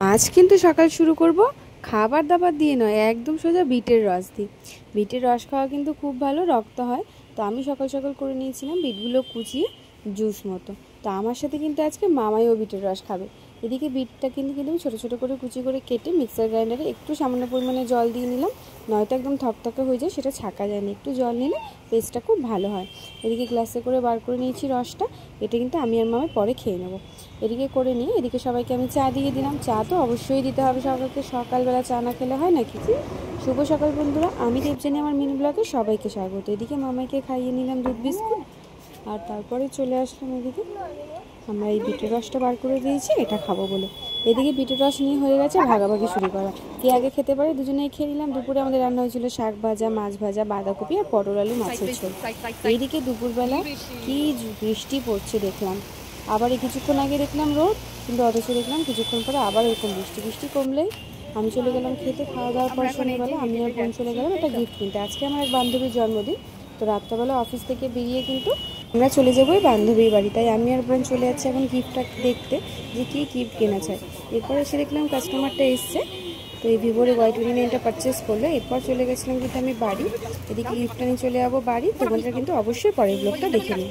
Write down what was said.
আজ কিন্তু সকাল শুরু করব খাবার দাবার দিয়ে নয়, একদম সোজা বিটের রস দিয়ে। বিটের রস খাওয়া কিন্তু খুব ভালো, রক্ত হয়। তো আমি সকাল সকাল করে নিয়েছিলাম বিটগুলো কুচিয়ে জুস মতো। তো আমার সাথে কিন্তু আজকে মামাইও বিটের রস খাবে। এদিকে বিটটা কিন্তু আমি ছোটো ছোটো করে কুচি করে কেটে মিক্সার গ্রাইন্ডারে একটু সামান্য পরিমাণে জল দিয়ে নিলাম, নয়তো একদম থকথকে হয়ে যায়, সেটা ছাকা যায় না। একটু জল নিলে পেস্টটা খুব ভালো হয়। এদিকে গ্লাসে করে বার করে নিয়েছি রসটা, এটা কিন্তু আমি আর মামাই পরে খেয়ে নেবো। এদিকে করে নিয়ে এদিকে সবাইকে আমি চা দিয়ে দিলাম। চা তো অবশ্যই দিতে হবে সকালকে, সকালবেলা চা না খেলে হয় নাকি। শুভ সকাল বন্ধুরা, আমি দেবজানি, আমার মিনি ব্লগে সবাইকে স্বাগত। এদিকে মামাইকে খাইয়ে নিলাম দুধ বিস্কুট, আর তারপরে চলে আসলাম এদিকে। আমরা এই বিটের রসটা বার করে দিয়েছি এটা খাবো বলে। এদিকে বিটের রস নিয়ে হয়ে গেছে ভাগাভাগি শুরু করা, কে আগে খেতে পারে দুজনেই খেয়ে নিলাম। দুপুরে আমাদের রান্না হয়েছিল শাক ভাজা, মাছ ভাজা, বাঁধাকপি আর পটল আলু মাছের ঝোল। এইদিকে দুপুরবেলা কি বৃষ্টি পড়ছে দেখলাম, আবার এই কিছুক্ষণ আগে দেখলাম রোদ, কিন্তু অথচ দেখলাম কিছুক্ষণ পরে আবার এরকম বৃষ্টি কমলেই আমি চলে গেলাম খেতে। খাওয়া দাওয়ার পর সন্ধ্যাবেলা আমি আর বোন চলে গেলাম একটা গিফট কিনতে। আজকে আমার এক বান্ধবীর জন্মদিন, তো রাত্রেবেলা অফিস থেকে বেরিয়ে কিন্তু আমরা চলে যাবো ওই বান্ধবীর বাড়ি। তাই আমি আর বোন চলে যাচ্ছি এখন গিফটটা দেখতে, যে কী গিফট কেনা চাই। এরপর এসে দেখলাম কাস্টমারটা এসছে, তো এই ভিভোর Y29টা পারচেস করলো। এরপর চলে গেছিলাম কিন্তু আমি বাড়ি। এদিকে গিফটটা নিয়ে চলে যাবো বাড়ি। তোমাদের কিন্তু অবশ্যই পরের ব্লগটা দেখে নিই।